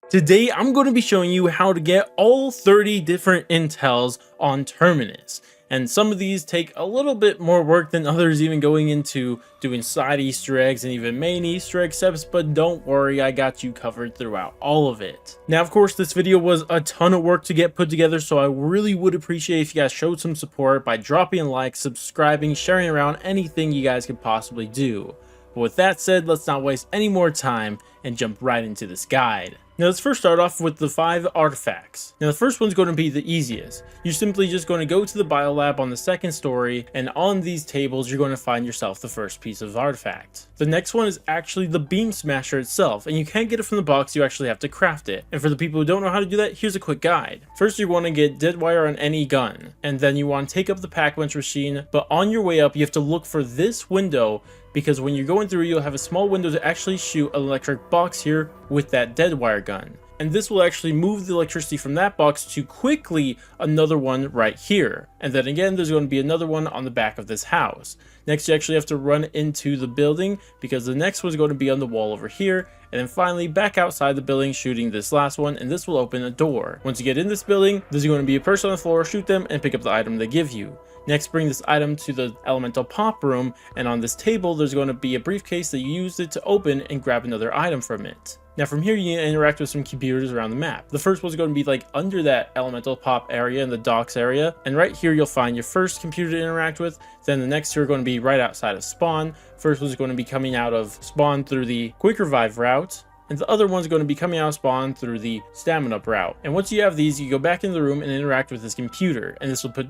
Today, I'm going to be showing you how to get all 30 different intels on Terminus. And some of these take a little bit more work than others, even going into doing side Easter eggs and even main Easter egg steps, but don't worry, I got you covered throughout all of it. Now, of course, this video was a ton of work to get put together, so I really would appreciate if you guys showed some support by dropping a like, subscribing, sharing around anything you guys could possibly do. But with that said, let's not waste any more time and jump right into this guide. Now let's first start off with the 5 artifacts. Now the first one's going to be the easiest. You're simply just going to go to the biolab on the second story, and on these tables you're going to find yourself the first piece of artifact. The next one is actually the beam smasher itself, and you can't get it from the box, you actually have to craft it. And for the people who don't know how to do that, here's a quick guide. First, you want to get dead wire on any gun, and then you want to take up the pack punch machine, but on your way up you have to look for this window, because when you're going through, you'll have a small window to actually shoot an electric box here with that dead wire gun. And this will actually move the electricity from that box to quickly another one right here. And then again, there's going to be another one on the back of this house. Next, you actually have to run into the building, because the next one's going to be on the wall over here. And then finally back outside the building, shooting this last one, and this will open a door. Once you get in this building, there's going to be a person on the floor, shoot them and pick up the item they give you. Next, bring this item to the elemental pop room, and on this table there's going to be a briefcase that you used it to open and grab another item from it. Now from here you interact with some computers around the map. The first one's going to be like under that elemental pop area in the docks area, and right here you'll find your first computer to interact with. Then the next two are going to be right outside of spawn. First one's going to be coming out of spawn through the quick revive route, and the other one's going to be coming out of spawn through the stamina up route. And once you have these, you go back in the room and interact with this computer, and this will put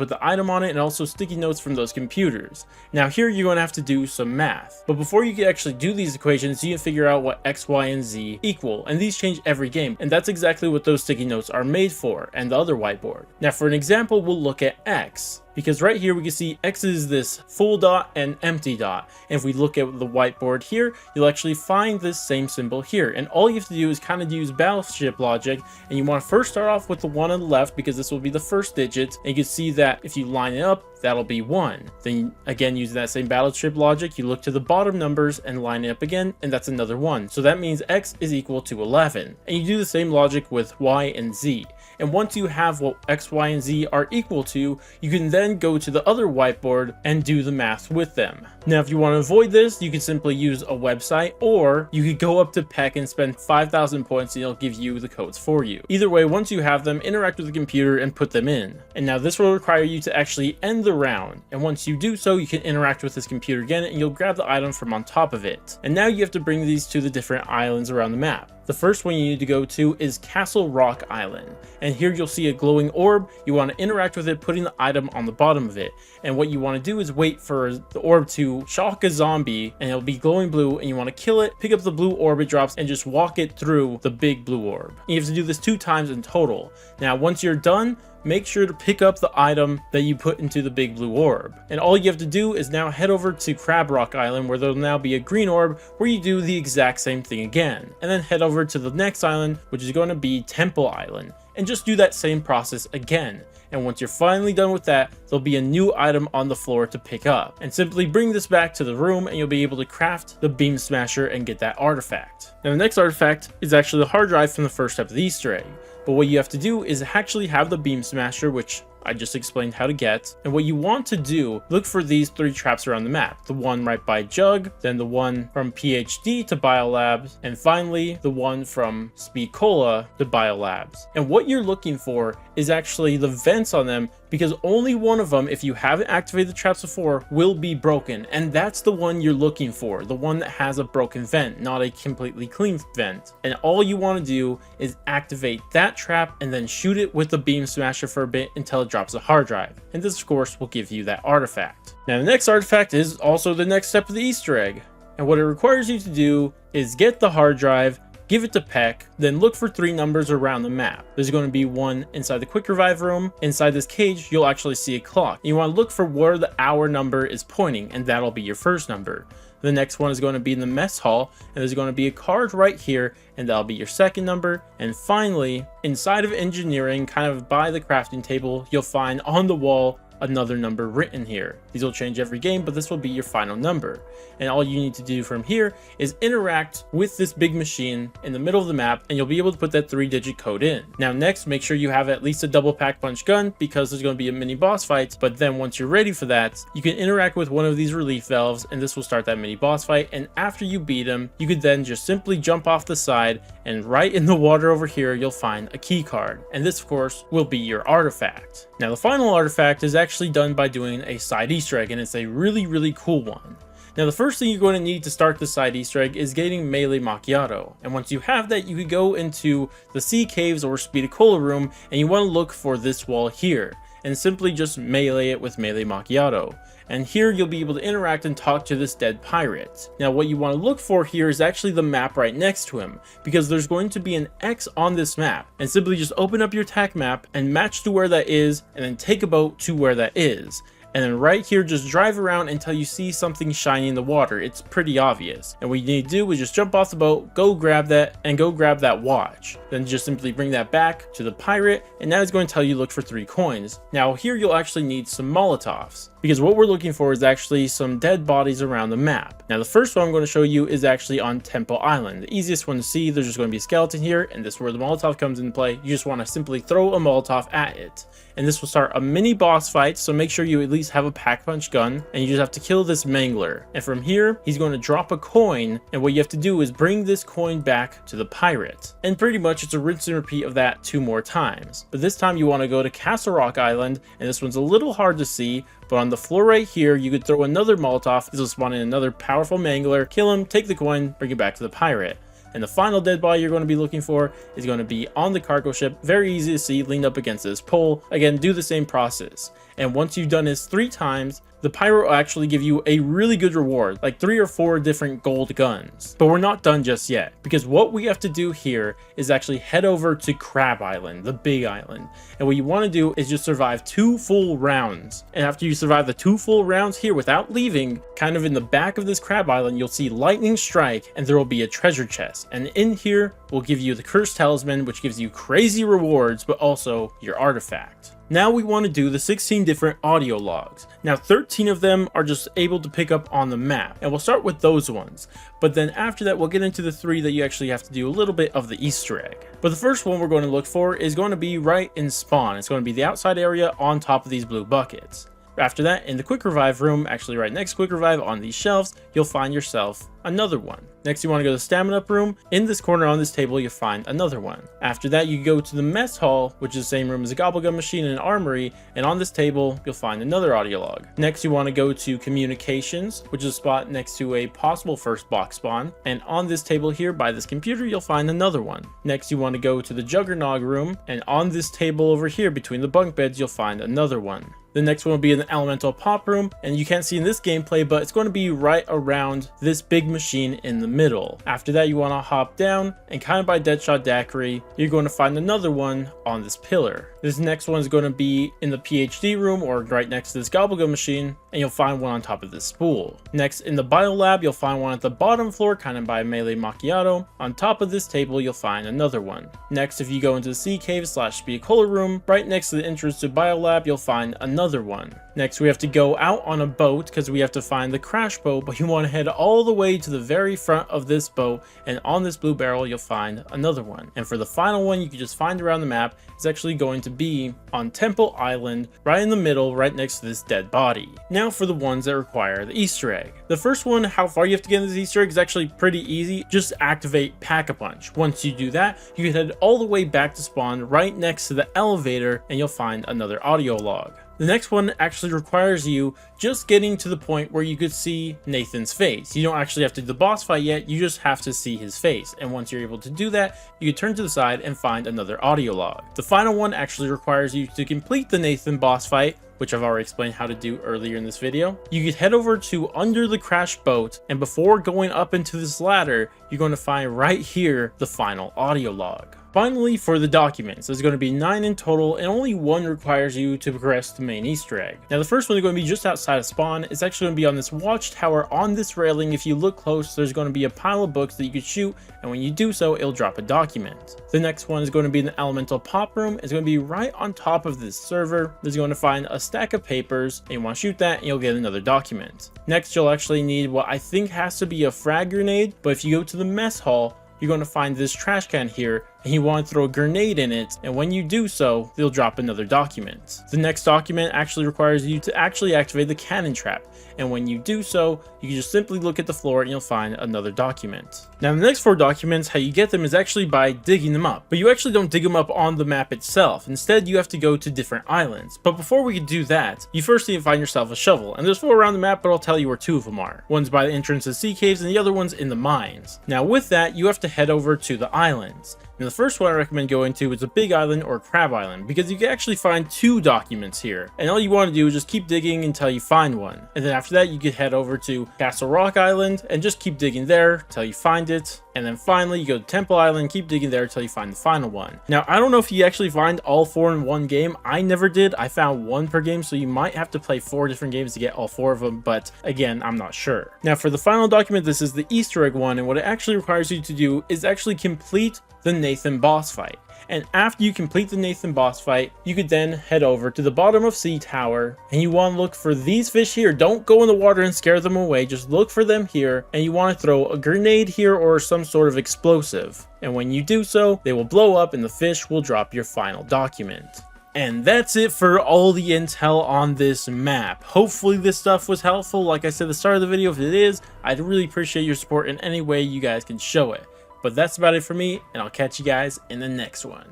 the item on it and also sticky notes from those computers. Now here you're going to have to do some math, but before you can actually do these equations, you can figure out what X, Y, and Z equal, and these change every game, and that's exactly what those sticky notes are made for, and the other whiteboard. Now for an example, we'll look at X, because right here we can see X is this full dot and empty dot. And if we look at the whiteboard here, you'll actually find this same symbol here, and all you have to do is kind of use battleship logic, and you want to first start off with the 1 on the left, because this will be the first digit, and you can see that if you line it up, that'll be 1. Then again, using that same battleship logic, you look to the bottom numbers and line it up again, and that's another 1. So that means X is equal to 11. And you do the same logic with Y and Z. And once you have what X, Y, and Z are equal to, you can then go to the other whiteboard and do the math with them. Now, if you want to avoid this, you can simply use a website, or you could go up to Peck and spend 5,000 points and it'll give you the codes for you. Either way, once you have them, interact with the computer and put them in. And now this will require you to actually end the round. And once you do so, you can interact with this computer again and you'll grab the item from on top of it. And now you have to bring these to the different islands around the map. The first one you need to go to is Castle Rock Island, and here you'll see a glowing orb. You want to interact with it, putting the item on the bottom of it, and what you want to do is wait for the orb to shock a zombie, and it'll be glowing blue, and you want to kill it, pick up the blue orb it drops, and just walk it through the big blue orb. You have to do this 2 times in total. Now once you're done, make sure to pick up the item that you put into the big blue orb. And all you have to do is now head over to Crab Rock Island, where there'll now be a green orb, where you do the exact same thing again. And then head over to the next island, which is going to be Temple Island, and just do that same process again. And once you're finally done with that, there'll be a new item on the floor to pick up. And simply bring this back to the room and you'll be able to craft the beam smasher and get that artifact. Now the next artifact is actually the hard drive from the first step of the Easter egg. But what you have to do is actually have the beam smasher, which I just explained how to get. And what you want to do, look for these 3 traps around the map. The one right by Jug, then the one from PhD to Biolabs, and finally the one from Speed Cola to Biolabs. And what you're looking for is actually the vents on them, because only one of them, if you haven't activated the traps before, will be broken. And that's the one you're looking for, the one that has a broken vent, not a completely clean vent. And all you want to do is activate that trap and then shoot it with the beam smasher for a bit until it drops a hard drive. And this of course will give you that artifact. Now the next artifact is also the next step of the Easter egg. And what it requires you to do is get the hard drive, give it to Peck, then look for 3 numbers around the map. There's going to be 1 inside the quick revive room. Inside this cage, you'll actually see a clock. You want to look for where the hour number is pointing, and that'll be your first number. The next one is going to be in the mess hall, and there's going to be a card right here, and that'll be your second number. And finally, inside of engineering, kind of by the crafting table, you'll find on the wall another number written here. These will change every game, but this will be your final number. And all you need to do from here is interact with this big machine in the middle of the map, and you'll be able to put that 3-digit code in. Now next, make sure you have at least a double pack punch gun, because there's going to be a mini boss fight. But then once you're ready for that, you can interact with one of these relief valves, and this will start that mini boss fight. And after you beat him, you could then just simply jump off the side, and right in the water over here you'll find a key card, and this of course will be your artifact. Now the final artifact is actually done by doing a side Easter egg, and it's a really cool one. Now the first thing you're going to need to start the side Easter egg is getting Melee Macchiato, and once you have that, you could go into the Sea Caves or Speedicola room, and you want to look for this wall here, and simply just melee it with Melee Macchiato. And here you'll be able to interact and talk to this dead pirate. Now what you want to look for here is actually the map right next to him, because there's going to be an X on this map, and simply just open up your TAC map and match to where that is, and then take a boat to where that is. And then right here, just drive around until you see something shiny in the water. It's pretty obvious. And what you need to do is just jump off the boat, go grab that, and go grab that watch. Then just simply bring that back to the pirate, and that is going to tell you look for 3 coins. Now here you'll actually need some Molotovs, because what we're looking for is actually some dead bodies around the map. Now the first one I'm going to show you is actually on Temple Island. The easiest one to see, there's just going to be a skeleton here, and this is where the Molotov comes into play. You just want to simply throw a Molotov at it, and this will start a mini boss fight, so make sure you at least have a pack punch gun, and you just have to kill this mangler. And from here, he's going to drop a coin, and what you have to do is bring this coin back to the pirate. And pretty much it's a rinse and repeat of that 2 more times. But this time you want to go to Castle Rock Island, and this one's a little hard to see, but on the floor right here, you could throw another Molotov. This will spawn in another powerful mangler, kill him, take the coin, bring it back to the pirate. And the final dead body you're going to be looking for is going to be on the cargo ship. Very easy to see, leaned up against this pole. Again, do the same process. And once you've done this 3 times, the pirate will actually give you a really good reward, like 3 or 4 different gold guns. But we're not done just yet, because what we have to do here is actually head over to Crab Island, the big island. And what you want to do is just survive 2 full rounds. And after you survive the 2 full rounds here without leaving, kind of in the back of this Crab Island, you'll see lightning strike, and there will be a treasure chest. And in here will give you the Cursed Talisman, which gives you crazy rewards, but also your artifact. Now we want to do the 16 different audio logs. Now 13 of them are just able to pick up on the map, and we'll start with those ones. But then after that, we'll get into the 3 that you actually have to do a little bit of the Easter egg. But the first one we're going to look for is going to be right in spawn. It's going to be the outside area on top of these blue buckets. After that, in the quick revive room, actually right next to quick revive on these shelves, you'll find yourself another one. Next, you want to go to the stamina up room. In this corner on this table, you'll find another one. After that, you go to the mess hall, which is the same room as a gobblegum machine and an armory, and on this table, you'll find another audio log. Next, you want to go to communications, which is a spot next to a possible first box spawn, and on this table here by this computer, you'll find another one. Next, you want to go to the Juggernog room, and on this table over here between the bunk beds, you'll find another one. The next one will be in the elemental pop room, and you can't see in this gameplay, but it's going to be right around this big machine in the middle. After that, you want to hop down, and kind of by Deadshot Daiquiri, you're going to find another one on this pillar. This next one is going to be in the PhD room, or right next to this gobblegum machine, and you'll find one on top of this spool. Next, in the biolab, you'll find one at the bottom floor, kind of by Melee Macchiato. On top of this table, you'll find another one. Next, if you go into the Sea Cave / Speedicola room, right next to the entrance to biolab, you'll find another one. Next, we have to go out on a boat because we have to find the crash boat, but you want to head all the way to the very front of this boat, and on this blue barrel, you'll find another one. And for the final one, you can just find around the map, it's actually going to be on Temple Island, right in the middle, right next to this dead body. Now for the ones that require the Easter egg. The first one, how far you have to get into this Easter egg, is actually pretty easy. Just activate Pack-a-Punch. Once you do that, you can head all the way back to spawn right next to the elevator, and you'll find another audio log. The next one actually requires you just getting to the point where you could see Nathan's face. You don't actually have to do the boss fight yet, you just have to see his face. And once you're able to do that, you can turn to the side and find another audio log. The final one actually requires you to complete the Nathan boss fight, which I've already explained how to do earlier in this video. You could head over to under the crash boat, and before going up into this ladder, you're going to find right here the final audio log. Finally, for the documents, there's going to be 9 in total, and only 1 requires you to progress the main Easter egg. Now, the first one is going to be just outside of spawn. It's actually going to be on this watchtower on this railing. If you look close, there's going to be a pile of books that you could shoot, and when you do so, it'll drop a document. The next one is going to be in the elemental pop room. It's going to be right on top of this server. There's going to find a stack of papers, and you want to shoot that and you'll get another document. Next, you'll actually need what I think has to be a frag grenade, but if you go to the mess hall, you're going to find this trash can here, and you want to throw a grenade in it, and when you do so, they'll drop another document. The next document actually requires you to actually activate the cannon trap, and when you do so, you can just simply look at the floor and you'll find another document. Now the next 4 documents, how you get them is actually by digging them up, but you actually don't dig them up on the map itself. Instead, you have to go to different islands. But before we can do that, you first need to find yourself a shovel, and there's 4 around the map, but I'll tell you where 2 of them are. One's by the entrance to sea caves and the other one's in the mines. Now with that, you have to head over to the islands. Now the first one I recommend going to is a big island or crab island, because you can actually find 2 documents here, and all you want to do is just keep digging until you find one. And then after that, you could head over to Castle Rock Island and just keep digging there until you find it. And then finally you go to Temple Island, keep digging there until you find the final one. Now I don't know if you actually find all 4 in one game. I never did. I found 1 per game, so you might have to play 4 different games to get all 4 of them, but again, I'm not sure. Now for the final document, this is the Easter egg one, and what it actually requires you to do is actually complete the Nathan boss fight. And after you complete the Nathan boss fight, you could then head over to the bottom of Sea Tower, and you want to look for these fish here. Don't go in the water and scare them away, just look for them here, and you want to throw a grenade here or some sort of explosive. And when you do so, they will blow up and the fish will drop your final document. And that's it for all the intel on this map. Hopefully this stuff was helpful. Like I said at the start of the video, if it is, I'd really appreciate your support in any way you guys can show it. But that's about it for me, and I'll catch you guys in the next one.